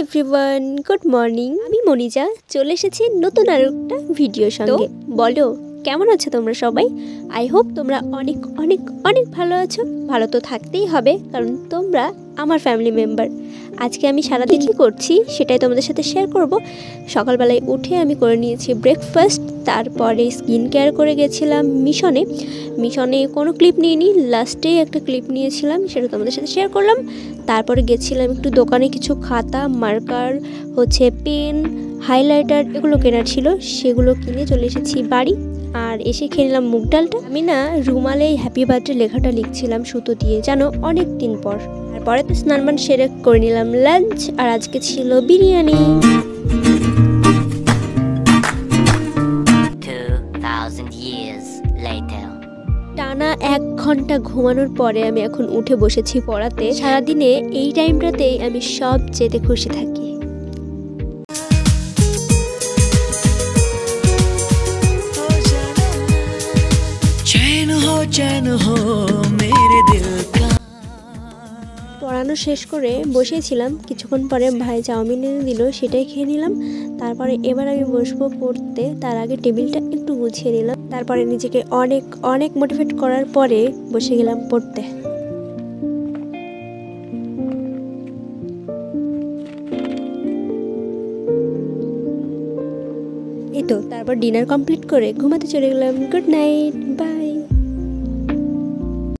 Everyone, good morning. আমি মনিজা চলে এসেছি নতুন আর একটা ভিডিওর সঙ্গে। বলো কেমন আছো তোমরা সবাই? আই হোপ তোমরা অনেক অনেক অনেক ভালো আছো। ভালো তো থাকতেই হবে, কারণ তোমরা আমার ফ্যামিলি মেম্বার। আজকে আমি সারাদিন কী করছি সেটাই তোমাদের সাথে শেয়ার করব। সকালবেলায় উঠে আমি করে নিয়েছি ব্রেকফাস্ট, তারপরে স্কিন কেয়ার করে গেছিলাম মিশনে কোনো ক্লিপ নিইনি, লাস্টেই একটা ক্লিপ নিয়েছিলাম, সেটা তোমাদের সাথে শেয়ার করলাম। তারপরে গেছিলাম একটু দোকানে, কিছু খাতা, মার্কার, পেন, হাইলাইটার এগুলো কেনার ছিল, সেগুলো কিনে চলে এসেছি বাড়ি। আর এসে খেয়ে নিলাম মুগ ডালটা। আমি না রুমালে হ্যাপি বার্থডে লেখাটা লিখছিলাম সুতো দিয়ে, জানো, অনেক দিন পর। তারপরে তো স্নান সেরে করে নিলাম লাঞ্চ, আর আজকে ছিল বিরিয়ানি। টানা 1 ঘন্টা ঘুমানোর পরে আমি এখন উঠে বসেছি পড়াতে। সারাদিনে এই টাইমটাতেই আমি সবচেয়ে খুশি থাকি। পড়ানো শেষ করে বসেছিলাম, কিছুক্ষণ পরে ভাই চাউমিন এনে দিল, সেটাই খেয়ে নিলাম। তারপরে এবার আমি বসবো পড়তে, তার আগে টেবিলটা একটু গুছিয়ে নিলাম। তারপরে নিজেকে অনেক অনেক মোটিভেট করার পরে বসে গেলাম পড়তে। এই তো তারপর ডিনার কমপ্লিট করে ঘুমাতে চলে গেলাম। Good night.